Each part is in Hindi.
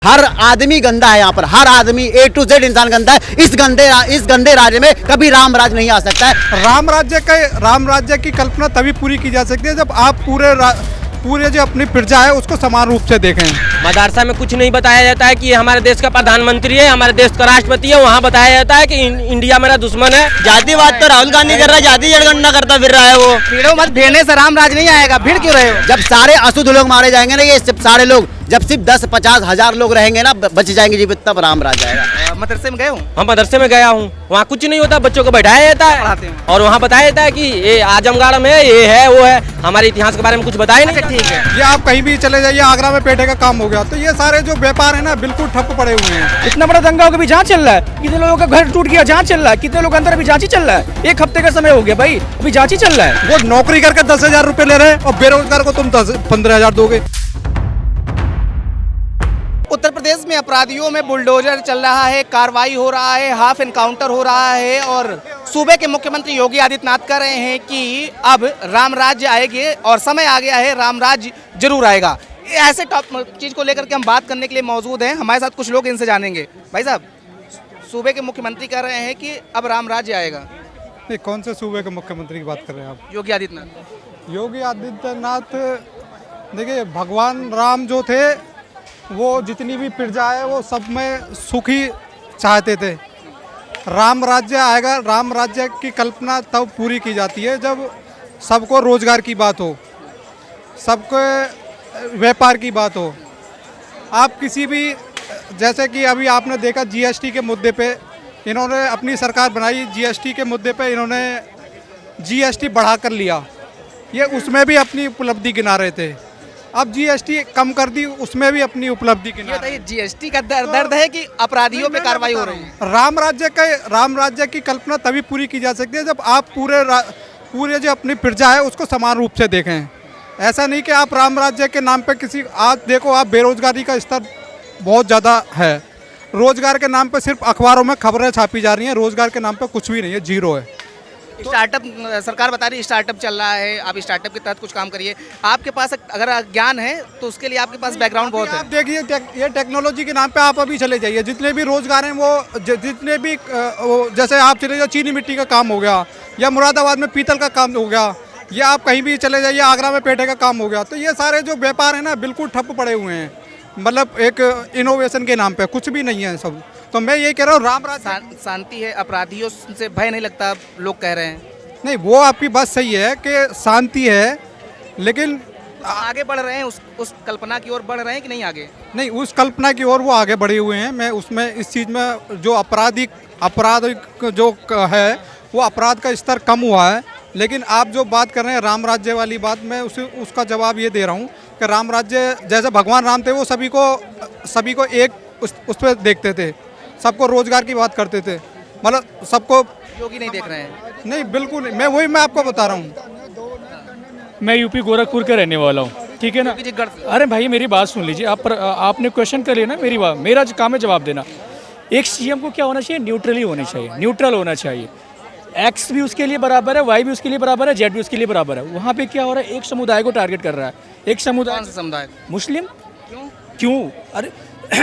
हर आदमी गंदा है यहाँ पर, हर आदमी A to Z इंसान गंदा है। इस गंदे राज्य में कभी राम राज नहीं आ सकता है। राम राज्य की कल्पना तभी पूरी की जा सकती है जब आप पूरे जो अपनी प्रजा है उसको समान रूप से देखें। मदरसा में कुछ नहीं बताया जाता है कि ये हमारे देश का प्रधानमंत्री है, हमारे देश का राष्ट्रपति है। वहाँ बताया जाता है कि इंडिया मेरा दुश्मन है। जातिवाद तो राहुल गांधी कर रहा है, जाति जनगणना करता फिर रहा है वो। भीड़ों मत भिड़ने से राम राज नहीं आएगा, भीड़ क्यों रहे हो? जब सारे अशुद्ध लोग मारे जाएंगे ना, ये सारे लोग जब सिर्फ 10-50 हजार लोग रहेंगे ना, बच जाएंगे जीवित, तब राम राज आएगा। मदरसे में गए हो? हम मदरसे में गया हूँ, वहाँ कुछ नहीं होता, बच्चों को बैठाया जाता है और वहाँ बताया जाता है कि ये आजमगढ़ में ये है वो है। हमारे इतिहास के बारे में कुछ बताया नहीं। ठीक है, ये आप कहीं भी चले जाइए, आगरा में पेठे का काम हो गया, तो ये सारे जो व्यापार है ना बिल्कुल ठप पड़े हुए हैं। इतना बड़ा दंगा हो गया, जांच चल रहा है। कितने लोगों का घर टूट गया, जांच चल रहा है। कितने लोग अंदर अभी जांच ही चल रहा है। एक हफ्ते का समय हो गया भाई, अभी जांच ही चल रहा है। वो नौकरी करके 10,000 रुपए ले रहे हैं और बेरोजगार को तुम 15,000 दोगे। उत्तर प्रदेश में अपराधियों में बुलडोजर चल रहा है, कार्रवाई हो रहा है, हाफ एनकाउंटर हो रहा है और सूबे के मुख्यमंत्री योगी आदित्यनाथ कह रहे हैं कि अब राम राज्य आएंगे और समय आ गया है, राम राज्य जरूर आएगा। ऐसे टॉप चीज को लेकर के हम बात करने के लिए मौजूद हैं। हमारे साथ कुछ लोग इनसे जानेंगे। भाई साहब, सूबे के मुख्यमंत्री कह रहे हैं कि अब राम राज्य आएगा। नहीं, कौन से सूबे के मुख्यमंत्री की बात कर रहे हैं आप? योगी आदित्यनाथ। योगी आदित्यनाथ, देखिए भगवान राम जो थे वो जितनी भी प्रजा है वो सब में सुख ही चाहते थे। राम राज्य आएगा, राम राज्य की कल्पना तब पूरी की जाती है जब सबको रोजगार की बात हो, सबको व्यापार की बात हो। आप किसी भी, जैसे कि अभी आपने देखा जीएसटी के मुद्दे पे इन्होंने अपनी सरकार बनाई, जीएसटी के मुद्दे पे इन्होंने जीएसटी बढ़ा कर लिया, ये उसमें भी अपनी उपलब्धि गिना रहे थे। अब जीएसटी कम कर दी, उसमें भी अपनी उपलब्धि गिना रहे हैं। जीएसटी का दर्द है कि अपराधियों पे कार्रवाई हो रही है। राम राज्य की कल्पना तभी पूरी की जा सकती है जब आप पूरे जो अपनी प्रजा है उसको समान रूप से देखें। ऐसा नहीं कि आप राम राज्य के नाम पे किसी, आज देखो आप बेरोजगारी का स्तर बहुत ज़्यादा है। रोजगार के नाम पे सिर्फ अखबारों में खबरें छापी जा रही हैं, रोजगार के नाम पे कुछ भी नहीं है, जीरो है। स्टार्टअप सरकार बता रही है, स्टार्टअप चल रहा है, आप स्टार्टअप के तहत कुछ काम करिए। आपके पास अगर ज्ञान है तो उसके लिए आपके पास बैकग्राउंड बहुत है। आप देखिए ये टेक्नोलॉजी के नाम पे आप अभी चले जाइए, जितने भी रोजगार हैं वो जितने भी जैसे आप चले जाइए, चीनी मिट्टी का काम हो गया या मुरादाबाद में पीतल का काम हो गया, या आप कहीं भी चले जाइए, आगरा में पेठे का काम हो गया, तो ये सारे जो व्यापार है ना बिल्कुल ठप पड़े हुए हैं। मतलब एक इनोवेशन के नाम पे कुछ भी नहीं है सब। तो मैं ये कह रहा हूँ राम राज शांति है, अपराधियों से भय नहीं लगता, लोग कह रहे हैं। नहीं, वो आपकी बात सही है कि शांति है, लेकिन आगे बढ़ रहे हैं, उस कल्पना की ओर बढ़ रहे हैं कि नहीं आगे? नहीं, उस कल्पना की ओर वो आगे बढ़े हुए हैं। मैं उसमें इस चीज़ में जो अपराध जो है वो अपराध का स्तर कम हुआ है। लेकिन आप जो बात कर रहे हैं राम राज्य वाली बात, मैं उसका जवाब ये दे रहा हूँ कि राम राज्य जैसे भगवान राम थे वो सभी को एक उस पर देखते थे, सबको रोजगार की बात करते थे, मतलब सबको। योगी नहीं देख रहे हैं? नहीं, बिल्कुल नहीं। मैं आपको बता रहा हूँ। मैं यूपी गोरखपुर का रहने वाला हूँ, ठीक है ना। अरे भाई मेरी बात सुन लीजिए, आपने क्वेश्चन कर लिया ना, मेरा काम है जवाब देना। एक सीएम को क्या होना चाहिए? न्यूट्रली होना चाहिए, न्यूट्रल होना चाहिए। एक्स भी उसके लिए बराबर है, वाई भी उसके लिए बराबर है, जेड भी उसके लिए बराबर है। वहाँ पे क्या हो रहा है? एक समुदाय को टारगेट कर रहा है। एक समुदाय मुस्लिम। क्यों? अरे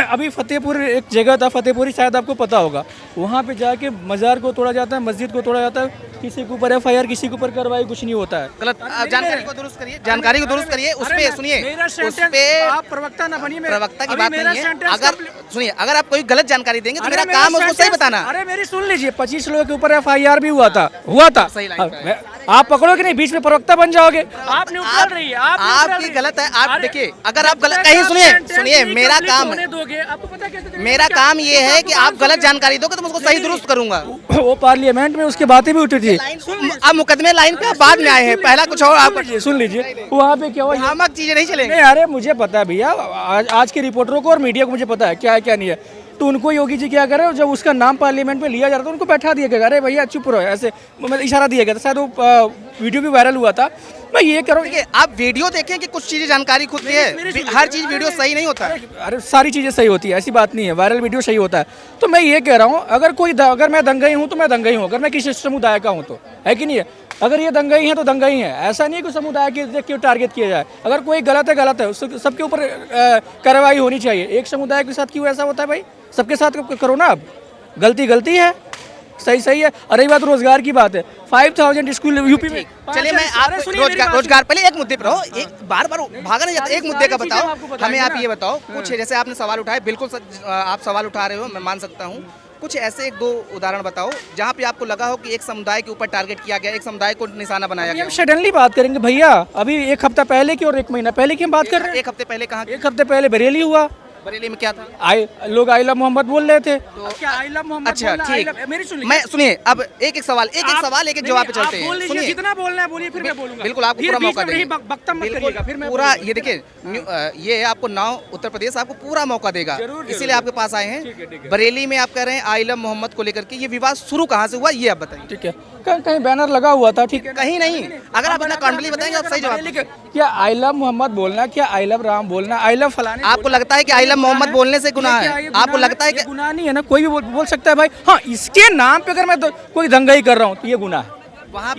अभी फतेहपुर एक जगह था, फतेहपुरी, शायद आपको पता होगा। वहाँ पे जाके मज़ार को तोड़ा जाता है, मस्जिद को तोड़ा जाता है, किसी के ऊपर FIR, किसी के ऊपर कार्रवाई, कुछ नहीं होता है। गलत जानकारी को दुरुस्त करिए, जानकारी को दुरुस्त करिए। उस पे सुनिए, उस पे आप प्रवक्ता ना बनिए, प्रवक्ता की बात नहीं है। अगर सुनिए, अगर आप कोई गलत जानकारी देंगे तो मेरा काम है उसको सही बताना। अरे मेरी सुन लीजिए, 25 लोगों के ऊपर FIR भी हुआ था। आप पकड़ो कि नहीं, बीच में प्रवक्ता बन जाओगे। आप न्यूट्रल रहिए, आपकी गलत है। आप देखिए, अगर आप गलत कहीं, सुनिए मेरा काम है, आपको पता कैसे? मेरा काम ये है कि आप गलत जानकारी दोगे तो मैं उसको सही दुरुस्त करूंगा। वो पार्लियामेंट में उसकी बातें भी उठी थी। अब मुकदमे लाइन पे बाद में आए हैं, पहला कुछ और। आप सुन लीजिए, वहाँ पे क्या हुआ, भ्रामक चीजें नहीं चलेंगी। नहीं, अरे मुझे पता है भैया, आज के रिपोर्टरों को और मीडिया को मुझे पता है क्या है क्या नहीं है। तो उनको योगी जी क्या करे, जब उसका नाम पार्लियामेंट में लिया जा रहा था उनको बैठा दिया गया, अरे भैया चुप रहो, ऐसे मतलब इशारा दिया गया था। शायद वो वीडियो भी वायरल हुआ था। मैं ये कह रहा हूँ, आप वीडियो देखें कि कुछ चीजें जानकारी खुद की है, हर चीज वीडियो सही नहीं होता। अरे सारी चीज़ें सही होती है, ऐसी बात नहीं है, वायरल वीडियो सही होता है। तो मैं ये कह रहा हूँ, अगर मैं दंगई हूँ तो मैं दंगई हूँ, अगर मैं किसी समुदाय का हूँ तो, है कि नहीं है। अगर ये दंगाई हैं तो दंगाई हैं, ऐसा नहीं है कि समुदाय के देख के टारगेट किया जाए। अगर कोई गलत है उस सबके ऊपर कार्रवाई होनी चाहिए। एक समुदाय के साथ क्यों ऐसा होता है भाई? सबके साथ करो ना। अब गलती है, सही है। और रही बात रोजगार की बात है, 5000 स्कूल यूपी में। चलिए मैं आप रोजगार पहले एक मुद्दे पर रहो, एक बार भागा नहीं जाता, एक मुद्दे का बताओ हमें। आप ये बताओ कुछ जैसे आपने सवाल उठाए, बिल्कुल आप सवाल उठा रहे हो, मैं मान सकता हूँ। कुछ ऐसे एक दो उदाहरण बताओ जहाँ पे आपको लगा हो कि एक समुदाय के ऊपर टारगेट किया गया, एक समुदाय को निशाना बनाया गया। हम सडनली बात करेंगे भैया, अभी एक हफ्ता पहले की और एक महीना पहले की हम बात कर रहे हैं। एक हफ्ते पहले कहाँ? एक हफ्ते पहले बरेली हुआ। बरेली में क्या था? लोग आई लव मोहम्मद बोल रहे थे। तो क्या आई लव मोहम्मद? अच्छा ठीक, मेरी मैं सुनिए अब एक सवाल एक जवाब पे चलते हैं। सुनिए, जितना बोलना है बोलिए, फिर मैं बोलूंगा। बिल्कुल आपको पूरा मौका देंगे, फिर मैं पूरा। ये देखिए ये आपको नाव उत्तर प्रदेश आपको पूरा मौका देगा, इसीलिए आपके पास आए हैं। बरेली में आप कह रहे हैं आई लव मोहम्मद को लेकर के ये विवाद शुरू कहाँ से हुआ, ये आप बताइए। ठीक है, कहीं बैनर लगा हुआ था, ठीक है? कहीं नहीं, अगर आप इतना कॉन्फिडेंटली बताएंगे आप सही जवाब। क्या आई लव मोहम्मद बोलना, क्या आई लव राम बोलना, आई लव फलाने? आपको लगता है कि आई लव मोहम्मद बोलने से गुनाह है? आपको लगता है कि गुनाह नहीं है ना? कोई भी बोल सकता है भाई। हाँ, इसके नाम पे अगर मैं कोई दंगाई कर रहा हूँ तो ये गुनाह है। वहाँ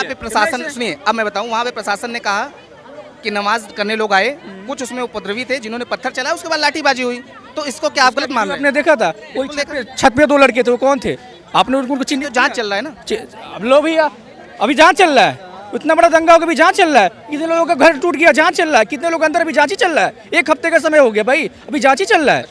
पे प्रशासन, सुनिए अब मैं बताऊँ, वहाँ पे प्रशासन ने कहा कि नमाज करने लोग आए, कुछ उसमें उपद्रवी थे जिन्होंने पत्थर चलाया, उसके बाद लाठीबाजी हुई, तो इसको क्या आप गलत मान रहे हैं? आपने देखा था कोई छत पे 2 लड़के थे, वो कौन थे? आपने उनको चिन्ह? जांच चल रहा है ना अब लो भैया, अभी जांच चल रहा है। इतना बड़ा दंगा हो गया, अभी जांच चल रहा है। कितने लोगों का घर टूट गया, जांच चल रहा है। कितने लोग अंदर, अभी जांच ही चल रहा है। एक हफ्ते का समय हो गया भाई, अभी जांच ही चल रहा है।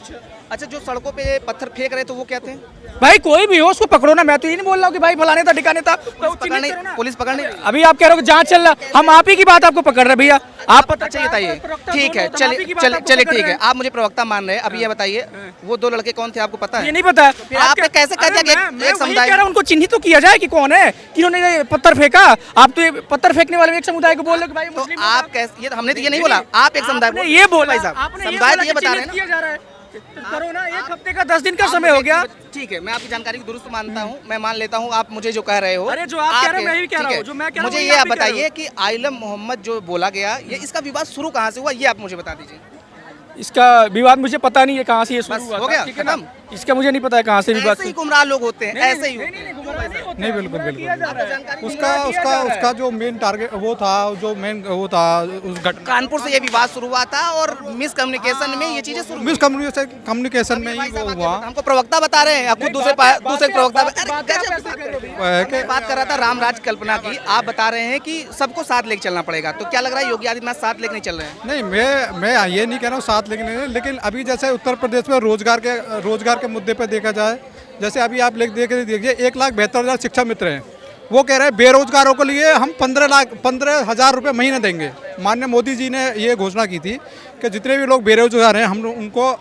अच्छा, जो सड़कों पे पत्थर फेंक रहे तो वो क्या थे? भाई कोई भी हो उसको पकड़ो ना। मैं तो ये नहीं बोल रहा हूँ कि भाई फलाने था ठिकाने था, पुलिस पकड़ने। अभी आप कह रहे हो कि जांच चल रहा, हम आप ही की बात आपको पकड़ रहे भैया। आप अच्छा ये बताइए, ठीक है, चलिए ठीक है, आप मुझे प्रवक्ता मान रहे हैं। अभी ये बताइए वो 2 लड़के कौन थे, आपको पता है? ये नहीं पता। फिर आपने कैसे कह दिया कि एक समुदाय? कह रहा हूं उनको चिन्हित तो किया जाए कि कौन है, किन्होंने पत्थर फेंका। आप तो ये पत्थर फेंकने वाले एक समुदाय को बोल रहे भाई मुस्लिम। आप कैसे, ये हमने तो ये नहीं बोला, आप एक समुदाय ये बोला, समुदाय तो ये बता रहे हैं ना। करो ना, एक हफ्ते का 10 दिन का समय हो गया। ठीक है, मैं आपकी जानकारी को दुरुस्त मानता हूँ, मैं मान लेता हूँ आप मुझे जो कह रहे हो। अरे जो आप कह रहे हो मैं भी कह रहा हूँ, जो मैं कह रहा हूँ मुझे ये आप बताइए कि आई लव मोहम्मद जो बोला गया, ये इसका विवाद शुरू कहाँ से हुआ, ये आप मुझे बता दीजिए। इसका विवाद मुझे पता नहीं है कहाँ से ये शुरू हुआ, हो गया, ठीक है ना? इसका मुझे नहीं पता है कहाँ से विवाद। ऐसे ही गुमराह लोग होते हैं, ऐसे ही नहीं, बिल्कुल उसका जो मेन टारगेट वो था, जो मेन वो था उस घटना, कानपुर से ये विवाद शुरू हुआ था और मिसकम्युनिकेशन में ये चीजें शुरू, मिसकम्युनिकेशन में ही वो हुआ। हमको प्रवक्ता बता रहे हैं, आपको दूसरे प्रवक्ता बात कर रहा था राम राज कल्पना की। आप बता रहे हैं कि सबको साथ लेके चलना पड़ेगा, तो क्या लग रहा है योगी आदित्यनाथ साथ लेके नहीं चल रहे हैं? नहीं, मैं ये नहीं कह रहा हूँ साथ लेकिन अभी जैसे उत्तर प्रदेश में रोजगार के मुद्दे पे देखा जाए, जैसे अभी आप देखिए 1,72,000 शिक्षा मित्र हैं। वो कह रहे हैं बेरोजगारों के लिए हम 15,000 रुपये महीने देंगे। माननीय मोदी जी ने ये घोषणा की थी कि जितने भी लोग बेरोजगार हैं हम उनको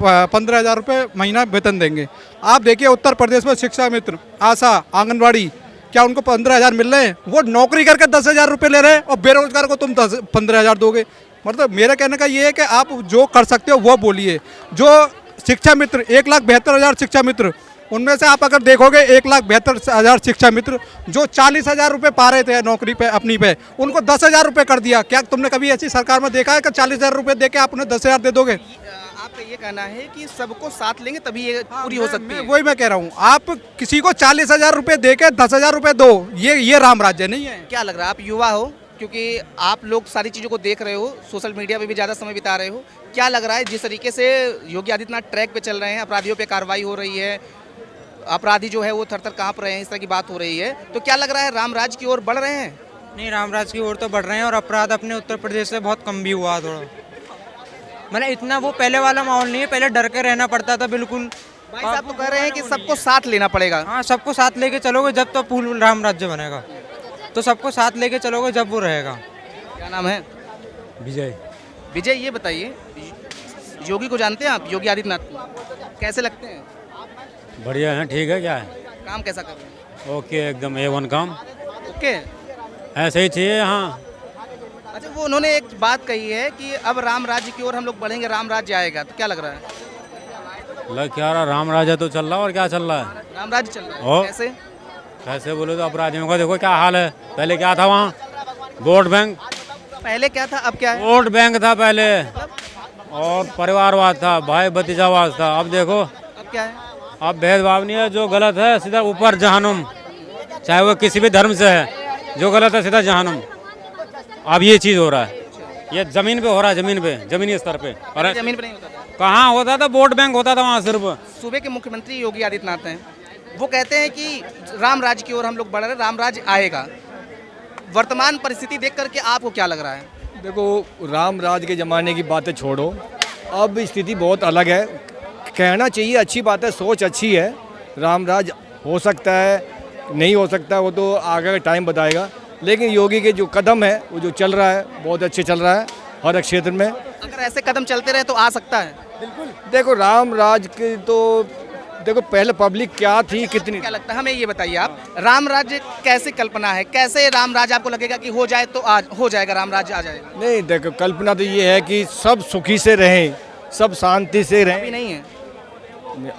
15,000 रुपये महीना वेतन देंगे। आप देखिए उत्तर प्रदेश में शिक्षा मित्र, आशा, आंगनबाड़ी, क्या उनको 15,000 मिल रहे हैं? वो नौकरी करके 10,000 रुपये ले रहे हैं और बेरोजगार को तुम 15,000 दोगे। मतलब मेरा कहने का ये है कि आप जो कर सकते हो वो बोलिए। जो शिक्षा मित्र 1,72,000 शिक्षा मित्र, उनमें से आप अगर देखोगे 1,72,000 शिक्षा मित्र जो 40,000 रुपये पा रहे थे नौकरी पे अपनी पे, उनको 10,000 रुपये कर दिया। क्या तुमने कभी ऐसी सरकार में देखा है कि 40,000 रुपये दे के आप उन्हें 10,000 दे दोगे? आपका ये कहना है कि सबको साथ लेंगे तभी ये पूरी हो सकती है। वही मैं कह रहा हूँ, आप किसी को 40,000 रुपये दे के 10,000 रुपये दो, ये राम राज्य नहीं है। क्या लग रहा है, आप युवा हो, क्योंकि आप लोग सारी चीज़ों को देख रहे हो, सोशल मीडिया पे भी ज़्यादा समय बिता रहे हो, क्या लग रहा है जिस तरीके से योगी आदित्यनाथ ट्रैक पे चल रहे हैं, अपराधियों पे कार्रवाई हो रही है, अपराधी जो है वो थर-थर काँप रहे हैं, इस तरह की बात हो रही है, तो क्या लग रहा है रामराज की ओर बढ़ रहे हैं? नहीं, रामराज की ओर तो बढ़ रहे हैं और अपराध अपने उत्तर प्रदेश से बहुत कम भी हुआ थोड़ा। मतलब इतना वो पहले वाला माहौल नहीं है, पहले डर के रहना पड़ता था बिल्कुल। भाई साहब तो कह रहे हैं कि सबको साथ लेना पड़ेगा। हाँ, सबको साथ लेके चलोगे जब तो पूर्ण राम राज्य बनेगा, तो सबको साथ लेके चलोगे जब वो रहेगा। क्या नाम है? विजय, ये बताइए योगी को जानते हैं आप, योगी आदित्यनाथ को कैसे लगते हैं? बढ़िया है, ठीक है। क्या है, काम कैसा कर रहे हैं? ओके, एकदम A1 काम। ओके, ऐसे ही चाहिए यहाँ। अच्छा, वो उन्होंने एक बात कही है कि अब राम राज्य की ओर हम लोग बढ़ेंगे, राम राज्य आएगा, तो क्या लग रहा है? लग क्या रहा, राम राज्य तो चल रहा और क्या चल रहा है? राम राज्य चल रहा है, कैसे? कैसे बोले तो अपराधियों का देखो क्या हाल है। पहले क्या था वहाँ, वोट बैंक। पहले क्या था, अब क्या है? वोट बैंक था पहले, और परिवारवाद था, भाई भतीजावाद था। अब देखो अब क्या है? अब भेदभाव नहीं है, जो गलत है सीधा ऊपर जहन्नुम, चाहे वो किसी भी धर्म से है। जो गलत है सीधा जहन्नुम। अब ये चीज़ हो रहा है, ये ज़मीन पे हो रहा है, ज़मीन पे, ज़मीनी स्तर पे। और जमीन पर नहीं होता था। कहाँ होता था, वोट बैंक होता था वहाँ सिर्फ। सूबे के मुख्यमंत्री योगी आदित्यनाथ हैं, वो कहते हैं कि राम राज्य की ओर हम लोग बढ़ रहे हैं, राम राज्य आएगा। वर्तमान परिस्थिति देख करके आपको क्या लग रहा है? देखो, राम राज के ज़माने की बातें छोड़ो, अब स्थिति बहुत अलग है। कहना चाहिए, अच्छी बात है, सोच अच्छी है। राम राज हो सकता है, नहीं हो सकता, वो तो आगे का टाइम बताएगा। लेकिन योगी के जो कदम है, वो जो चल रहा है, बहुत अच्छे चल रहा है हर एक क्षेत्र में। अगर ऐसे कदम चलते रहे तो आ सकता है। देखो, राम राज के तो देखो पहले पब्लिक क्या थी, कितनी। क्या लगता है हमें, ये बताइए आप, राम राज्य कैसे कल्पना है, कैसे राम राज्य आपको लगेगा कि हो जाए तो आज हो जाएगा, राम राज्य आ जाएगा? नहीं, देखो, कल्पना तो ये है कि सब सुखी से रहें, सब शांति से अभी रहें। नहीं है।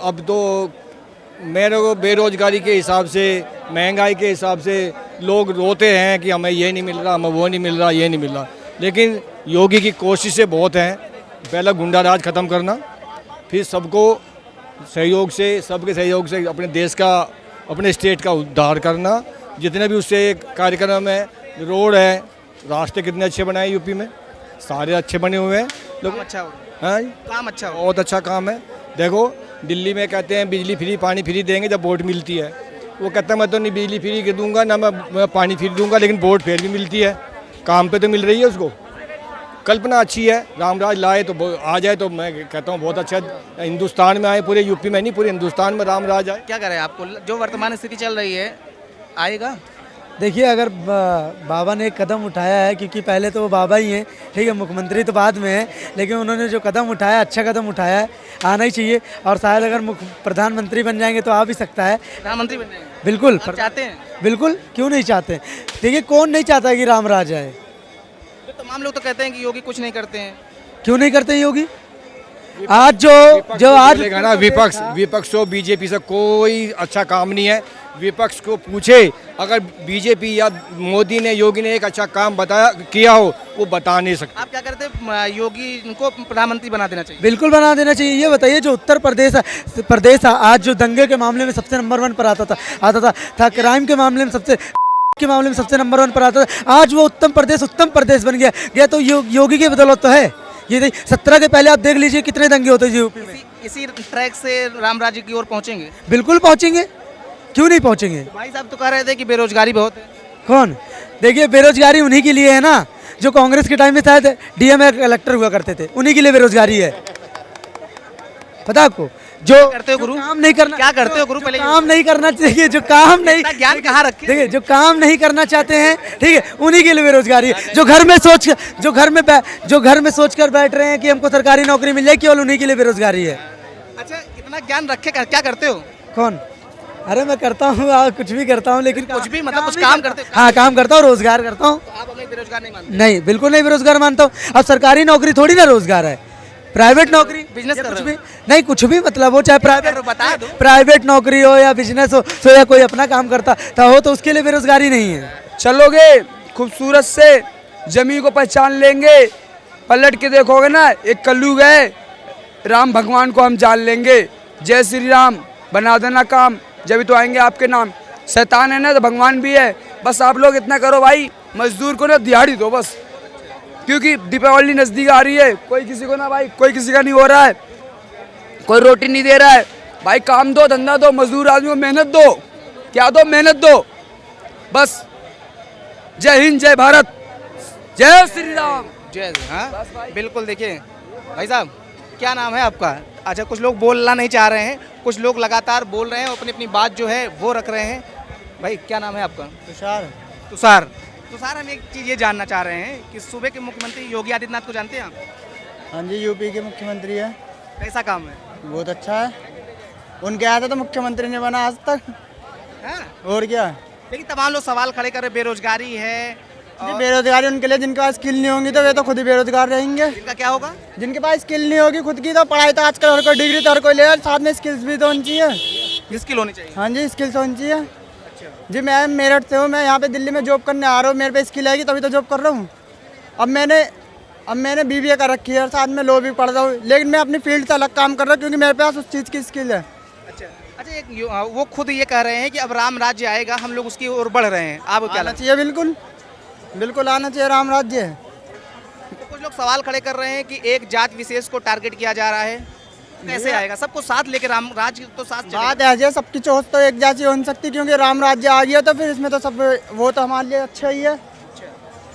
अब तो मेरे को बेरोजगारी के हिसाब से, महंगाई के हिसाब से लोग रोते हैं कि हमें ये नहीं मिल रहा, हमें वो नहीं मिल रहा, ये नहीं मिल रहा। लेकिन योगी की कोशिशें बहुत हैं। पहला गुंडा राज ख़त्म करना, फिर सबको सहयोग से, सबके सहयोग से अपने देश का, अपने स्टेट का उद्धार करना। जितने भी उससे कार्यक्रम है, रोड है, रास्ते कितने अच्छे बनाए यूपी में, सारे अच्छे बने हुए हैं। काम अच्छा हो, हाँ, काम अच्छा हो। बहुत अच्छा काम है। देखो, दिल्ली में कहते हैं बिजली फ्री, पानी फ्री देंगे जब वोट मिलती है। वो कहता है मैं तो नहीं बिजली फ्री दूंगा, ना मैं पानी फ्री दूंगा, लेकिन वोट फिर भी मिलती है। काम पे तो मिल रही है उसको। कल्पना अच्छी है, रामराज लाए तो आ जाए तो मैं कहता हूँ बहुत अच्छा। हिंदुस्तान में आए, पूरे यूपी में नहीं, पूरे हिंदुस्तान में रामराज आए। क्या करें, आपको जो वर्तमान स्थिति चल रही है आएगा? देखिए, अगर बाबा ने एक कदम उठाया है, क्योंकि पहले तो वो बाबा ही हैं, ठीक है, मुख्यमंत्री तो बाद में है, लेकिन उन्होंने जो कदम उठाया, अच्छा कदम उठाया है, आना ही चाहिए। और शायद अगर प्रधानमंत्री बन जाएंगे तो आ भी सकता है। प्रधानमंत्री बन जाएंगे? बिल्कुल आप चाहते हैं? बिल्कुल, क्यों नहीं चाहते। देखिए, कौन नहीं चाहता कि राम राज आए। तो तमाम लोग तो कहते हैं कि योगी कुछ नहीं करते हैं। क्यों नहीं करते योगी? आज जो आज बोलेगा ना, विपक्ष को बीजेपी से कोई अच्छा काम नहीं है। विपक्ष को पूछे, अगर बीजेपी या मोदी ने, योगी ने एक अच्छा काम बताया किया हो, वो बता नहीं सकते। आप क्या करते हैं, योगी को प्रधानमंत्री बना देना चाहिए? बिल्कुल बना देना चाहिए। ये बताइए, जो उत्तर प्रदेश आज जो दंगे के मामले में सबसे नंबर 1 पर आता था क्राइम के मामले में सबसे नंबर 1 पर आता था, आज वो उत्तम प्रदेश बन गया तो योगी की बदौलत तो है। ये 17 के पहले आप देख लीजिए कितने दंगे होते थे यूपी में। इसी ट्रैक से राम राज्य की ओर पहुंचेंगे? बिल्कुल पहुंचेंगे, क्यों नहीं पहुंचेंगे। भाई साहब तो कह रहे थे कि बेरोजगारी बहुत है। कौन? देखिए, बेरोजगारी उन्हीं के लिए है ना, जो कांग्रेस के टाइम में शायद डीएम कलेक्टर हुआ करते थे, उन्हीं के लिए बेरोजगारी है। पता आपको, जो करते हो गुरु, काम नहीं करना, क्या करते हो गुरु? पहले काम नहीं करना चाहिए, जो काम नहीं, ज्ञान कहाँ रखे? देखिए, जो काम नहीं करना चाहते हैं, ठीक है, उन्हीं के लिए बेरोजगारी है। जो घर में सोच कर बैठ रहे हैं कि हमको सरकारी नौकरी मिल जाए, केवल उन्हीं के लिए बेरोजगारी है। अच्छा, इतना ज्ञान रखे क्या करते हो? कौन? अरे मैं करता हूँ, कुछ भी करता हूँ, लेकिन कुछ भी मतलब कुछ काम करते हो? हाँ, काम करता हूँ, रोजगार करता हूँ। आप हमें बेरोजगार नहीं मानते? नहीं, बिल्कुल नहीं बेरोजगार मानता हूँ। अब सरकारी नौकरी थोड़ी ना रोजगार है, प्राइवेट नौकरी, बिजनेस कर कुछ रहे भी नहीं, कुछ भी, मतलब वो चाहे बता दो। प्राइवेट नौकरी हो या बिजनेस हो, तो या कोई अपना काम करता हो, तो उसके लिए बेरोजगारी नहीं है। चलोगे खूबसूरत से जमीन को पहचान लेंगे, पलट के देखोगे ना, एक कलयुग है, राम भगवान को हम जान लेंगे। जय श्री राम, बना देना काम, जब तो आएंगे आपके नाम। शैतान है ना तो भगवान भी है। बस आप लोग इतना करो भाई, मजदूर को ना दिहाड़ी दो बस, क्योंकि दीपावली नज़दीक आ रही है। कोई किसी को ना भाई, कोई किसी का नहीं हो रहा है, कोई रोटी नहीं दे रहा है भाई। काम दो, धंधा दो, मजदूर आदमी को मेहनत दो, क्या दो? मेहनत दो बस। जय हिंद, जय भारत, जय श्री राम, जय। हाँ बिल्कुल। देखिए भाई साहब, क्या नाम है आपका? अच्छा, कुछ लोग बोलना नहीं चाह रहे हैं, कुछ लोग लगातार बोल रहे हैं, अपनी अपनी बात जो है वो रख रहे हैं। भाई क्या नाम है आपका? तुषार। तुषार, हम एक चीज़ ये जानना चाह रहे हैं कि सूबे के मुख्यमंत्री योगी आदित्यनाथ को जानते हैं आप? हाँ जी, यूपी के मुख्यमंत्री है। कैसा काम है? बहुत अच्छा है, उनके आया था तो मुख्यमंत्री ने बना आज तक। हाँ? और क्या। लेकिन तमाम लोग सवाल खड़े कर रहे, बेरोजगारी है। बेरोजगारी उनके लिए, जिनके पास स्किल नहीं होंगी तो वे तो खुद ही बेरोजगार रहेंगे। इनका क्या होगा? जिनके पास स्किल नहीं होगी खुद की, तो पढ़ाई तो आजकल हर कोई डिग्री तो हर कोई ले, साथ में स्किल्स भी तो होनी चाहिए। स्किल होनी चाहिए। हाँ जी, स्किल्स होनी चाहिए। जी, मैं मेरठ से हूँ, मैं यहाँ पे दिल्ली में जॉब करने आ रहा हूँ, मेरे पे स्किल आएगी तभी तो जॉब कर रहा हूँ। अब मैंने BBA कर रखी है, साथ में लॉ भी पढ़ रहा हूँ, लेकिन मैं अपनी फील्ड से अलग काम कर रहा हूँ, क्योंकि मेरे पास उस चीज़ की स्किल है। अच्छा, अच्छा, वो खुद ये कह रहे हैं कि अब राम राज्य आएगा, हम लोग उसकी ओर बढ़ रहे हैं। आपको क्या आना लगता चाहिए, बिल्कुल बिल्कुल आना चाहिए राम राज्य। है? तो कुछ लोग सवाल खड़े कर रहे हैं कि एक जात विशेष को टारगेट किया जा रहा है, कैसे आएगा? सबको साथ लेके राम राज्य तो साथ चलेगा। बात है सबकी सोच तो एक जैसी हो नहीं सकती, क्योंकि राम राज्य आ गया तो फिर इसमें तो सब वो तो हमारे लिए अच्छा ही है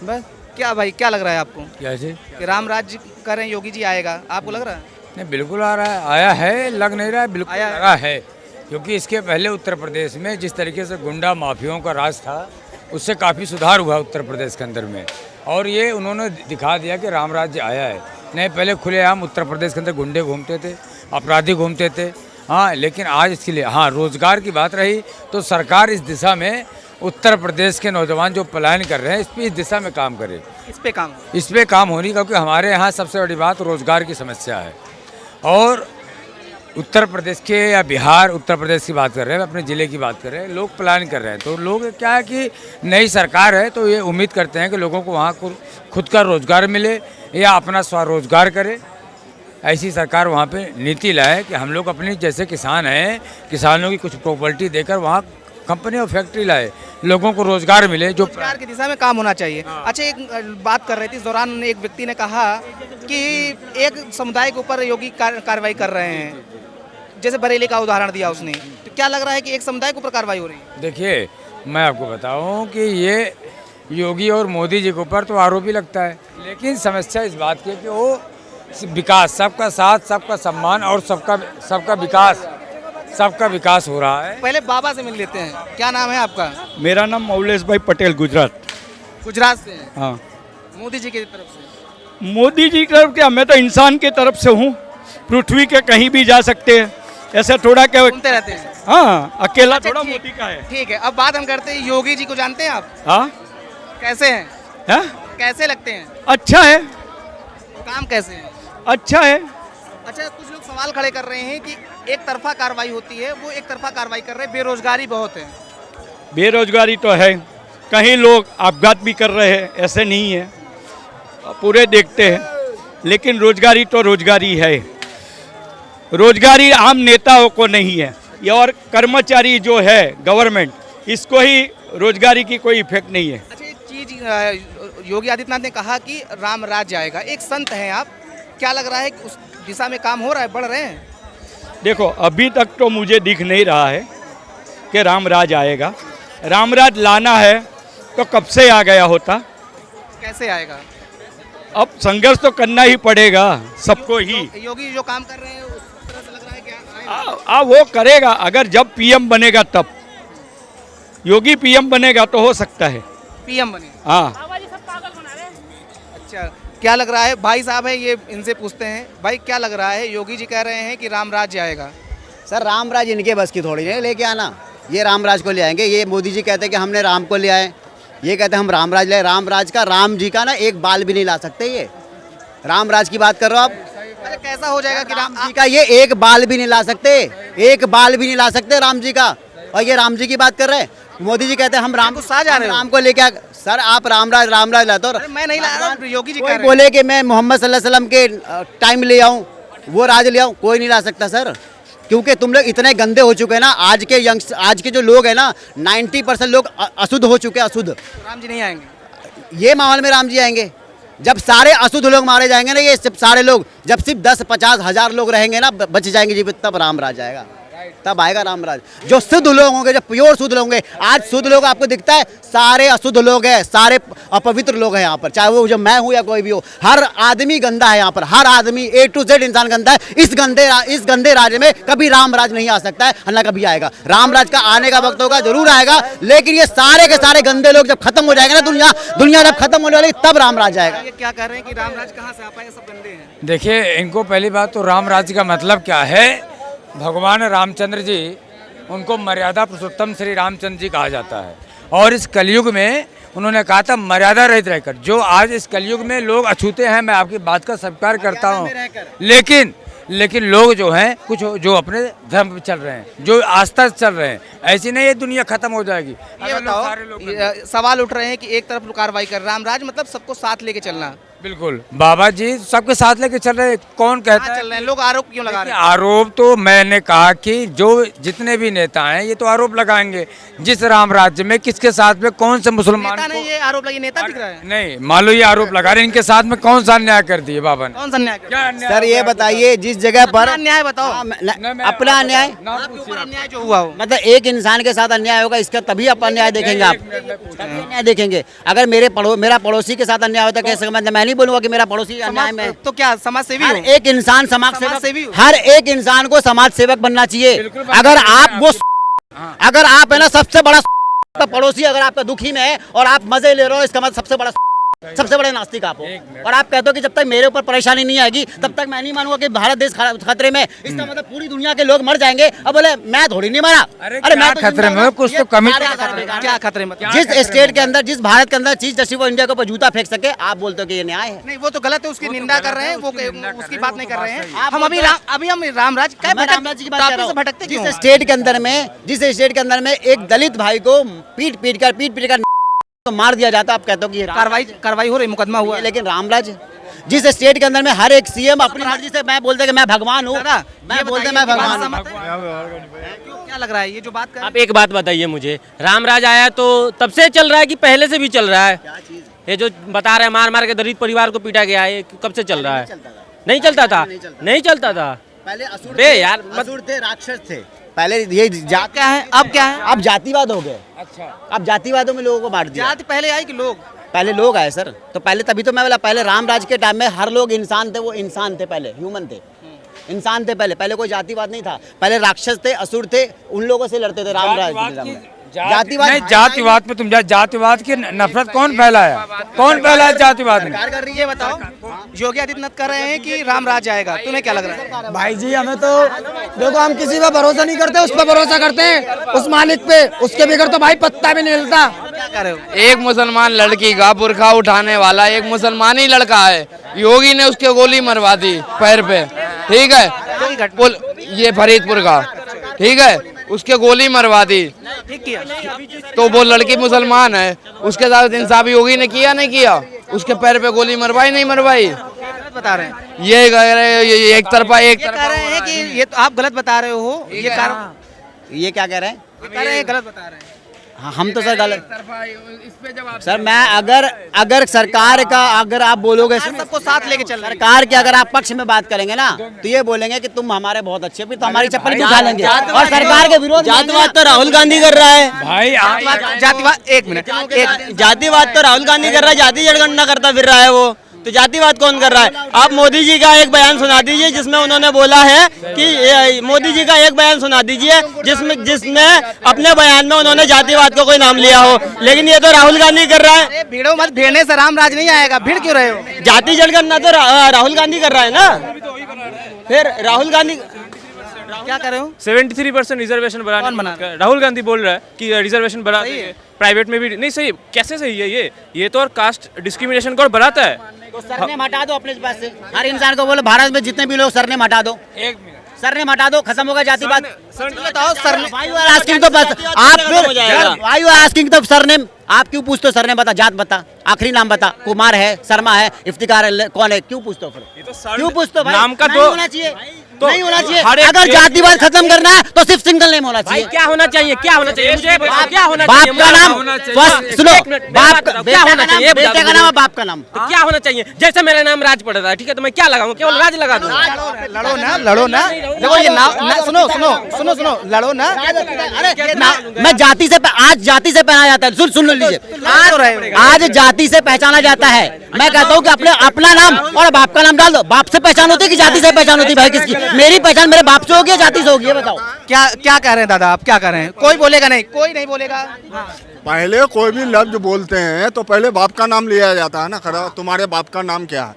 बस। क्या भाई, क्या लग रहा है आपको कैसे? कि राम राज्य करें, योगी जी आएगा? आपको लग रहा है? नहीं, बिल्कुल आ रहा है, आया है, लग नहीं रहा है, बिल्कुल आया है। लगा है। क्योंकि इसके पहले उत्तर प्रदेश में जिस तरीके से गुंडा माफियाओं का राज था, उससे काफ़ी सुधार हुआ उत्तर प्रदेश के अंदर में। और ये उन्होंने दिखा दिया कि राम राज्य आया है। नहीं, पहले खुलेआम उत्तर प्रदेश के अंदर गुंडे घूमते थे, अपराधी घूमते थे। हाँ, लेकिन आज इसके लिए रोज़गार की बात रही तो सरकार इस दिशा में, उत्तर प्रदेश के नौजवान जो पलायन कर रहे हैं, इस दिशा में काम करे। इस पे काम होनी, क्योंकि हमारे यहाँ सबसे बड़ी बात रोज़गार की समस्या है। और उत्तर प्रदेश के या बिहार, उत्तर प्रदेश की बात कर रहे हैं, अपने ज़िले की बात कर रहे हैं, लोग पलायन कर रहे हैं। तो लोग क्या है कि नई सरकार है तो ये उम्मीद करते हैं कि लोगों को वहाँ खुद का रोज़गार मिले या अपना स्वरोजगार करे। ऐसी सरकार वहाँ पे नीति लाए कि हम लोग अपनी, जैसे किसान हैं, किसानों की कुछ प्रॉपर्टी देकर वहाँ कंपनी और फैक्ट्री लाए, लोगों को रोजगार मिले। जो रोजगार की दिशा में काम होना चाहिए। अच्छा, एक बात कर रहे थे, इस दौरान एक व्यक्ति ने कहा कि एक समुदाय के ऊपर योगी कार्रवाई कर रहे हैं, जैसे बरेली का उदाहरण दिया उसने। तो क्या लग रहा है कि एक समुदाय के ऊपर कार्रवाई हो रही है? देखिए, मैं आपको बताऊं कि ये योगी और मोदी जी के ऊपर तो आरोप ही लगता है, लेकिन समस्या इस बात की है कि वो विकास, सबका साथ, सबका सम्मान और सबका विकास हो रहा है। पहले बाबा से मिल लेते हैं। क्या नाम है आपका? मेरा नाम मौलेश भाई पटेल, गुजरात। गुजरात से हैं? हाँ। मोदी जी की तरफ से? मोदी जी की तरफ क्या, मैं तो इंसान की तरफ से हूँ। पृथ्वी के कहीं भी जा सकते हैं, ऐसे थोड़ा क्या घूमते रहते हैं। हाँ, अकेला अच्छा, थोड़ा ठीक- मोदी का है। ठीक है, अब बात हम करते हैं, योगी जी को जानते हैं आप? हाँ, कैसे हैं? हाँ? कैसे लगते हैं? अच्छा है, काम कैसे है? अच्छा है। अच्छा, कुछ लोग सवाल खड़े कर रहे हैं कि एक तरफा कार्रवाई होती है, वो एक तरफा कार्रवाई कर रहे हैं, बेरोजगारी बहुत है। बेरोजगारी तो है, कहीं लोग अपघात भी कर रहे हैं, ऐसे नहीं है, पूरे देखते हैं। लेकिन रोजगारी तो रोजगारी है, रोजगारी आम नेताओं को नहीं है। ये और कर्मचारी जो है गवर्नमेंट, इसको ही रोजगारी की कोई इफेक्ट नहीं है। अच्छा, एक चीज योगी आदित्यनाथ ने कहा कि राम राज्य आएगा। एक संत हैं आप, क्या लग रहा है कि उस दिशा में काम हो रहा है, बढ़ रहे हैं? देखो, अभी तक तो मुझे दिख नहीं रहा है कि रामराज आएगा। रामराज लाना है तो कब से आ गया होता। कैसे आएगा? अब संघर्ष तो करना ही पड़ेगा सबको ही। योगी जो काम कर रहे हैं उस तरह से लग रहा है कि आएगा। वो करेगा, अगर जब पीएम बनेगा तब। योगी पीएम बनेगा तो हो सकता है पीएम बने। हाँ। अच्छा, क्या लग रहा है? भाई साहब है ये, इनसे पूछते हैं। भाई, क्या लग रहा है? योगी जी कह रहे हैं कि राम राज्य आएगा। सर, राम राज इनके बस की थोड़ी है लेके आना। ये राम राज को ले आएंगे। ये मोदी जी कहते हैं कि हमने राम को ले आए, ये कहते हैं हम राम राज ले। राम राज का, राम जी का ना एक बाल भी नहीं ला सकते। ये राम राज की बात कर रहे हो आप? अरे कैसा हो जाएगा कि राम जी का ये एक बाल भी नहीं ला सकते, एक बाल भी नहीं ला सकते राम जी का। और ये राम जी की बात कर रहे हैं। मोदी जी कहते हैं हम राम गुस्सा जा रहे हो? राम को लेके सर, आप राम राज लाते हो। मैं नहीं ला रहा, योगी जी कह कोई रहे हैं। बोले कि मैं मोहम्मद सल्लल्लाहु अलैहि वसल्लम के टाइम ले आऊं, वो राज ले आऊं, कोई नहीं ला सकता सर। क्योंकि तुम लोग इतने गंदे हो चुके हैं ना, आज के जो लोग हैं ना, 90% लोग अशुद्ध हो चुके हैं, अशुद्ध। राम जी नहीं आएंगे? ये माहौल में राम जी आएंगे जब सारे अशुद्ध लोग मारे जाएंगे ना। ये सब सारे लोग जब सिर्फ 10-50 हज़ार लोग रहेंगे ना, बच जाएंगे जीवित, तब राम राज आएगा, तब आएगा राम राज। जो शुद्ध लोग होंगे, जो प्योर शुद्ध लोग होंगे। आज शुद्ध लोग आपको दिखता है, सारे अशुद्ध लोग हैं, सारे अपवित्र लोग हैं यहाँ पर। चाहे वो जो मैं हूँ या कोई भी हो, हर आदमी गंदा है यहाँ पर। हर आदमी A to Z इंसान गंदा है। इस गंदे राज्य में कभी राम राज नहीं आ सकता है, ना कभी आएगा। राम राज का आने का वक्त होगा, जरूर आएगा। लेकिन ये सारे के सारे गंदे लोग जब खत्म हो जाएंगे ना, दुनिया जब खत्म होने वाली, तब राम राज आएगा। ये क्या कह रहे हैं कि राम राज कहाँ से आ पाएगा? सब गंदे हैं। देखिए, इनको पहली बात तो राम राज्य का मतलब क्या है। भगवान रामचंद्र जी, उनको मर्यादा पुरुषोत्तम श्री रामचंद्र जी कहा जाता है। और इस कलयुग में उन्होंने कहा था मर्यादा रहित रहकर। जो आज इस कलयुग में लोग अछूते हैं, मैं आपकी बात का स्वीकार करता हूँ, लेकिन लोग जो हैं, कुछ जो अपने धर्म पे चल रहे हैं, जो आस्था से चल रहे हैं, ऐसी नहीं ये दुनिया खत्म हो जाएगी। ये बताओ, सवाल उठ रहे हैं कि एक तरफ कार्रवाई कर राम राज मतलब सबको साथ लेके चलना, बिल्कुल बाबा जी सबके साथ लेके चल रहे, कौन कहता कहाँ है? चल रहे हैं लोग, आरोप क्यों लगा रहे हैं? आरोप तो मैंने कहा कि जो जितने भी नेता हैं ये तो आरोप लगाएंगे, जिस राम राज्य में किसके साथ में कौन से मुसलमान नेता ने को, ये आरोप लगी, नेता दिख रहा है? नहीं मान लो ये आरोप लगा रहे हैं, इनके साथ में कौन सा अन्याय कर दिए बाबा ने? कौन सा अन्याय कर क्या अन्याय सर ये हुआ है? बताइए जिस जगह पर अपना अन्याय बताओ। हाँ, मैं अपना अन्याय आपके ऊपर अन्याय जो हुआ हो, मतलब एक इंसान के साथ अन्याय होगा, इसका तभी आप अन्याय देखेंगे। आप तभी अन्याय देखेंगे। अगर मेरा पड़ोसी के साथ अन्याय होता है, कैसे मैं नहीं बोलूंगा कि मेरा पड़ोसी अन्याय में। तो क्या समाज सेवी हर हो? एक इंसान समाज सेवी सेवक, हो। हर एक इंसान को समाज सेवक बनना चाहिए। अगर आप वो अगर आप है ना सबसे बड़ा पड़ोसी अगर आपका दुखी में है और आप मजे ले रहे हो, इसका मतलब सबसे बड़े नास्तिक आप हो। और आप कहते हो कि जब तक मेरे ऊपर परेशानी नहीं आएगी तब तक मैं नहीं मानूंगा कि भारत देश खतरे में। इसका मतलब पूरी दुनिया के लोग मर जाएंगे। अब बोले मैं थोड़ी नहीं मरा, अरे मैं खतरे में, कुछ तो कमी क्या खतरे में? जिस स्टेट के अंदर, जिस भारत के अंदर चीज जैसी वो इंडिया के ऊपर जूता फेंक सके, आप बोलते हो कि ये न्याय है? नहीं, वो तो गलत है, उसकी निंदा कर रहे हैं, वो उसकी बात नहीं कर रहे हैं। हम अभी हम रामराज क्या मैं रामराज जी की बात कर रहा हूँ। भटकते क्यों? जिस स्टेट के अंदर में एक दलित भाई को पीट कर तो मार दिया जाता, आप कहते हो कि ये कार्रवाई हो रही, मुकदमा हुआ है। लेकिन रामराज जिस स्टेट के अंदर में हर एक सीएम अपनी मर्जी से मैं बोलते कि मैं भगवान हूँ, मैं बोलते मैं भगवान हूँ। क्या लग रहा है ये जो बात कर? आप एक बात बताइए मुझे, रामराज आया तो तब से चल रहा है कि पहले से भी चल रहा है? ये जो बता रहे हैं मार मार के दलित परिवार को पीटा गया है, कब से चल रहा है? नहीं चलता था, नहीं चलता था। पहले असुर बे यार, असुर थे, राक्षस थे। पहले ये जात क्या है, अब क्या है? अब जातिवाद हो गए। अच्छा, अब जातिवादों में लोगों को बांट दिया। जाति पहले आई कि लोग? पहले लोग आए सर, तो पहले तभी तो मैं बोला पहले रामराज के टाइम में हर लोग इंसान थे, वो इंसान थे, पहले ह्यूमन थे, इंसान थे। पहले कोई जातिवाद नहीं था। पहले राक्षस थे, असुर थे, उन लोगों से लड़ते थे रामराज। जातिवाद नहीं, जातिवाद पे तुम जातिवाद की नफरत कौन फैलाया? कौन फैलाया जातिवाद में? सरकार कर रही है, बताओ। योगी आदित्यनाथ कह रहे हैं कि रामराज आएगा, तुम्हें क्या लग रहा है? भाई जी हमें तो देखो, हम किसी पे भरोसा नहीं करते, उस पर भरोसा करते हैं, उस मालिक पे। उसके बगैर तो भाई पत्ता भी नहीं हिलता। क्या कर रहे हो? एक मुसलमान लड़की का बुरखा उठाने वाला एक मुसलमान ही लड़का है, योगी ने उसके गोली मरवा दी पैर पे, ठीक है? ये फरीदपुर का, ठीक है, उसके गोली मरवा दी, ठीक किया। तो वो लड़की मुसलमान है, उसके साथ इंसाफ योगी ने किया नहीं किया? उसके पैर पे गोली मरवाई नहीं मरवाई? गलत बता रहे हैं, ये कह रहे हैं, ये एक तरफा ये कह रहे हैं कि ये तो आप गलत बता रहे हो। ये ये क्या कह रहे हैं? कह रहे हैं गलत बता रहे हैं। हाँ, हम तो सर गलत सर, मैं अगर सरकार का अगर आप बोलोगे, सबको साथ लेके चल रहे हैं। सरकार के अगर आप पक्ष में बात करेंगे ना तो ये बोलेंगे कि तुम हमारे बहुत अच्छे, फिर तो हमारी चप्पल क्यों खा लेंगे? और सरकार के विरोध जातिवाद तो राहुल गांधी कर रहा है भाई जातिवाद, एक मिनट, जातिवाद तो राहुल गांधी कर रहा है, जाति जनगणना करता फिर रहा है वो, तो जातिवाद कौन कर रहा है? आप मोदी जी का एक बयान सुना दीजिए जिसमें उन्होंने बोला है कि मोदी जी का एक बयान सुना दीजिए जिसमें अपने बयान में उन्होंने जातिवाद का कोई नाम लिया हो। लेकिन ये तो राहुल गांधी कर रहा है। भीड़ो मत, भिड़ने से रामराज नहीं आएगा। भीड़ क्यों रहे हो? जाति जनगणना तो राहुल गांधी कर रहा है ना, फिर राहुल गांधी क्या कर रहे हो? 73% रिजर्वेशन कौन बना बढ़ा, राहुल गांधी बोल रहा है कि रिजर्वेशन बढ़ा देंगे, प्राइवेट में भी नहीं। सही कैसे सही है ये तो और कास्ट डिस्क्रिमिनेशन को और बढ़ाता है। तो सरनेम हटा दो अपने पास से। हर इंसान को बोलो भारत में जितने भी लोग सरनेम हटा दो, सरनेम हटा दो, खत्म होगा जातिवाद। बताओ surname. Why you are asking तो बस आप फिर why you are asking तो सरनेम आप क्यों पूछते हो? सरनेम बता, जात बता, आखिरी नाम बता, कुमार है, शर्मा है, इफ्तिकार है, कौन है? क्यों पूछते हो फिर? क्यों पूछते हो भाई? नाम का नहीं तो होना चाहिए, तो नहीं होना चाहिए। हर एक अगर जातिवाद खत्म करना है तो सिर्फ सिंगल नेम होना भाई चाहिए। क्या होना चाहिए? क्या होना चाहिए मुझे बताओ, क्या होना बाप चाहिए? का नाम फर्स्ट सुनो, एक मिनट, बाप क्या बेटे होना का नाम, चाहिए? बेटे का नाम और बाप का नाम। तो क्या होना चाहिए? जैसे मेरा नाम राज पड़ रहा है, ठीक है, तो मैं क्या लगाऊं? केवल राज लगा दूं? लड़ो ना, लड़ो ना। देखो ये सुनो, लड़ो ना। अरे मैं जाति से आज जाति से पहना जाता है। सुन लीजिए, आज जाति से पहचाना जाता है। मैं कहता हूँ कि अपना नाम और बाप का नाम डाल दो। बाप से पहचान होती है कि जाति से पहचान होती है? भाई किसकी? मेरी पहचान मेरे बाप से होगी या जाति से होगी? ये बताओ। क्या कह रहे हैं दादा, आप क्या कह रहे हैं? कोई बोलेगा नहीं, कोई नहीं बोलेगा। पहले कोई भी लफ्ज बोलते हैं तो पहले बाप का नाम लिया जाता है ना, खरा तुम्हारे बाप का नाम क्या है,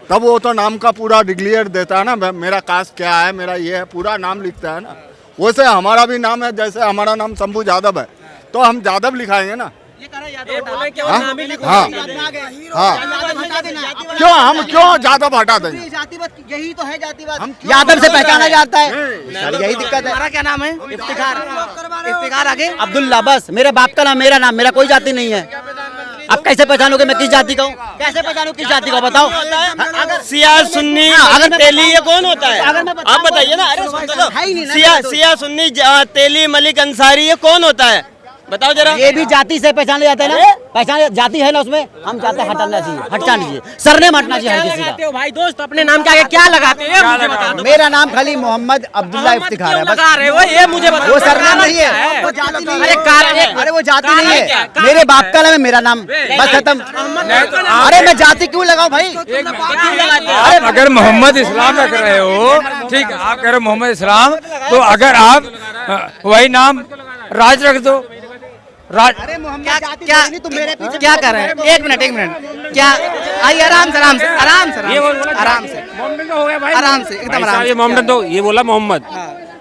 तब वो तो नाम का पूरा डिक्लेयर देता है ना, मेरा कास्ट क्या है, मेरा ये है, पूरा नाम लिखता है ना। वैसे हमारा भी नाम है, जैसे हमारा नाम शंभू यादव है तो हम यादव लिखाएंगे ना। हाँ, क्यों यादव हटा देंगे? यही तो है जातिवाद, यादव से पहचाना जाता है, यही दिक्कत है। हमारा क्या नाम है? इफ्तिखार। आगे अब्दुल्ला, बस मेरे बाप का नाम, मेरा नाम, मेरा कोई जाति नहीं है। अब कैसे पहचानोगे मैं किस जाति का हूँ? कैसे पहचानूं किस जाति का, बताओ? अगर सिया सुन्नी तेली ये कौन होता है? आप बताइए ना। अरे सिया सुन्नी तेली मलिक अंसारी ये कौन होता है? बताओ जरा। ये भी जाति से पहचाने जाते हैं ना, पहचान जाति है ना उसमें, हम चाहते हैं हटाना चाहिए, हटना चाहिए, सरनेम हटना चाहिए हर किसी का। भाई दोस्त अपने नाम के आगे क्या लगाते हैं? मेरा नाम खाली मोहम्मद अब्दुल्ला इफ्तिखार है, बस। ये मुझे वो सरनेम नहीं है, वो जाति नहीं है। अरे वो जाति नहीं है, मेरे बाप का नाम है, मेरा नाम, बस खत्म। अरे मैं जाति क्यों लगाऊं भाई? अगर मोहम्मद इस्लाम रख रहे हो, ठीक, आप कह रहे हो मोहम्मद इस्लाम, तो अगर आप वही नाम राज रख दो। अरे मोहम्मद क्या तुम मेरे पीछे क्या कर रहे हैं? एक मिनट क्या? आइए आराम से आराम से आराम से आराम से आराम से एकदम आराम से। ये मोहम्मद तो ये बोला मोहम्मद,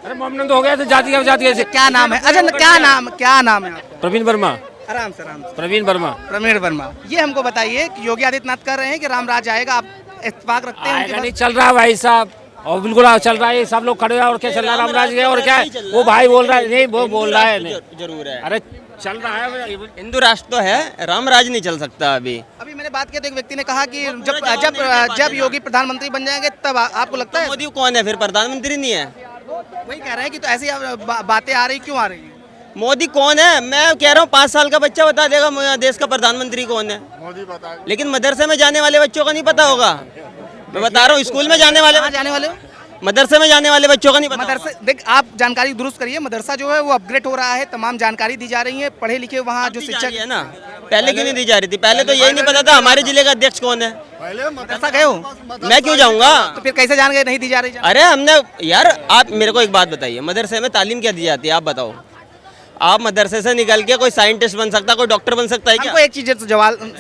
अरे मोहम्मद तो हो गया, तो जाति का जाति कैसे? क्या नाम है? अच्छा क्या नाम है आपका? प्रवीण वर्मा। आराम से आराम से। प्रवीण वर्मा। ये हमको बताइए कि योगी आदित्यनाथ कह रहे हैं कि राम राज आएगा, आप इत्तेफाक रखते हैं? उनके नहीं चल रहा भाई साहब, और बिल्कुल चल रहा है, सब लोग खड़े हैं, और क्या चल रहा है? रामराज है और क्या है? वो भाई बोल रहा है, नहीं वो बोल रहा है, जरूर है। अरे चल रहा है, हिंदू राष्ट्र तो है, रामराज नहीं चल सकता अभी। अभी मैंने बात किया तो एक व्यक्ति ने कहा कि जब योगी प्रधानमंत्री बन जाएंगे तब आपको लगता है? मोदी कौन है फिर? प्रधानमंत्री नहीं है? वही कह रहे हैं कि तो ऐसी बातें आ रही, क्यों आ रही है? मोदी कौन है? मैं कह रहा हूँ 5 साल का बच्चा बता देगा देश का प्रधानमंत्री कौन है। मोदी बता। लेकिन मदरसे में जाने वाले बच्चों का नहीं पता होगा। मैं बता रहा हूँ, स्कूल में जाने वाले मदरसे में जाने वाले बच्चों का नहीं पता। मदरसे देख, आप जानकारी दुरुस्त करिए। मदरसा जो है वो अपग्रेड हो रहा है, तमाम जानकारी दी जा रही है, पढ़े लिखे वहाँ जो शिक्षक है ना, पहले क्यों नहीं दी जा रही थी? पहले तो यही नहीं पता था हमारे जिले का अध्यक्ष कौन है। मदरसा गए हो? मैं क्यों जाऊँगा? तो फिर कैसे जान गए नहीं दी जा रही? अरे हमने यार, आप मेरे को एक बात बताइए, मदरसे में तालीम क्या दी जाती है? आप बताओ। आप मदरसे से निकल के कोई साइंटिस्ट बन सकता, कोई डॉक्टर बन सकता है क्या? एक चीज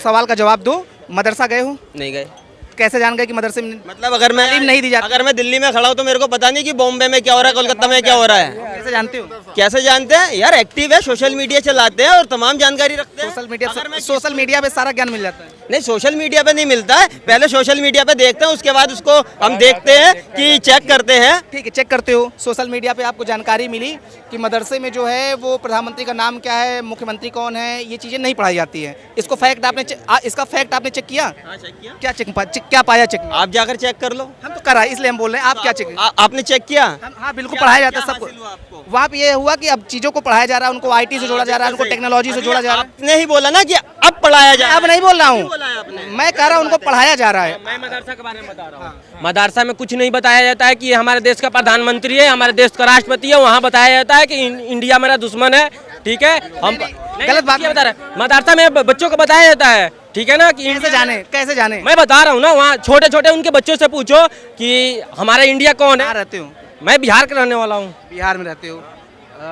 सवाल का जवाब दो, मदरसा गए हो? नहीं गए। कैसे जान गए कि मदरसे में? मतलब अगर मैं नहीं दी जाती, अगर मैं दिल्ली में खड़ा हूँ तो मेरे को पता नहीं कि बॉम्बे में क्या हो रहा है, कोलकाता में क्या हो रहा है। कैसे जानते हो? कैसे जानते हैं यार? एक्टिव है, सोशल मीडिया चलाते हैं और तमाम जानकारी रखते हैं। सोशल मीडिया पे सारा ज्ञान मिल जाता है? नहीं, सोशल मीडिया पे नहीं मिलता है, पहले सोशल मीडिया पे देखते हैं, उसके बाद उसको हम देखते हैं कि चेक करते हैं। ठीक है, चेक करते हो। सोशल मीडिया पे आपको जानकारी मिली कि मदरसे में जो है वो प्रधानमंत्री का नाम क्या है, मुख्यमंत्री कौन है, ये चीजें नहीं पढ़ाई जाती है। इसको फैक्ट आपने इसका फैक्ट आपने चेक किया? क्या पाया चेक? आप जाकर चेक कर लो। हम तो करा, इसलिए हम बोल रहे हैं, आप क्या चेक? आपने चेक किया? हाँ बिल्कुल, पढ़ाया जाता है सबको। वहाँ पे ये हुआ कि अब चीजों को पढ़ाया जा रहा है, उनको IT से जोड़ा जा रहा है, उनको टेक्नोलॉजी से जोड़ा जा रहा है। आपने ही बोला ना कि अब पढ़ाया जा रहा है। अब नहीं बोल रहा हूँ मैं, कह रहा हूँ उनको पढ़ाया जा रहा है। मैं मदरसा के बारे में बता रहा हूँ। मदरसा में कुछ नहीं बताया जाता है कि ये हमारे देश का प्रधानमंत्री है, हमारे देश का राष्ट्रपति है। वहाँ बताया जाता है कि इंडिया मेरा दुश्मन है। ठीक है, हम गलत बात बता रहे हैं। मदरसा में बच्चों को बताया जाता है, ठीक है ना, कि कैसे जाने? मैं बता रहा हूँ ना, वहाँ छोटे छोटे उनके बच्चों से पूछो कि हमारा इंडिया कौन है। रहते हो? मैं बिहार का रहने वाला हूँ। बिहार में रहते हो?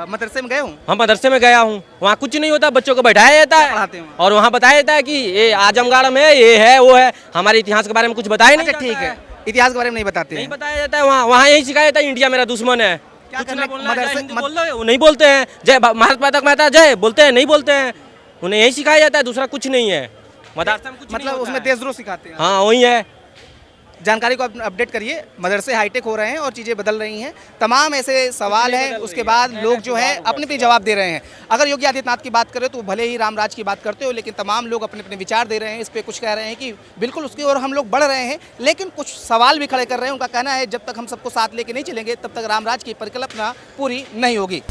मदरसे में गए हो? हम मदरसे में गया हूँ, वहाँ कुछ नहीं होता, बच्चों को बैठाया जाता है और वहाँ बताया जाता है कि ये आजमगढ़ में ये है वो है। हमारे इतिहास के बारे में कुछ बताया नहीं। ठीक है, इतिहास के बारे में नहीं बताते? नहीं बताया जाता है। वहाँ यही सिखाया जाता है इंडिया मेरा दुश्मन है। नहीं बोलते हैं जय भारत माता माता जय, बोलते हैं नहीं बोलते हैं, उन्हें यही सिखाया जाता है, दूसरा कुछ नहीं है मदरसा में। कुछ मतलब उसमें देशद्रोह सिखाते हैं? हाँ वही है। जानकारी को अपडेट करिए। मदरसे हाईटेक हो रहे हैं और चीज़ें बदल रही हैं, तमाम ऐसे सवाल हैं। उसके बाद लोग जो है अपने अपने जवाब दे रहे हैं। अगर योगी आदित्यनाथ की बात करें तो भले ही रामराज की बात करते हो, लेकिन तमाम लोग अपने अपने विचार दे रहे हैं। इस पर कुछ कह रहे हैं कि बिल्कुल उसकी ओर हम लोग बढ़ रहे हैं, लेकिन कुछ सवाल भी खड़े कर रहे हैं। उनका कहना है जब तक हम सबको साथ लेके नहीं चलेंगे तब तक रामराज की परिकल्पना पूरी नहीं होगी।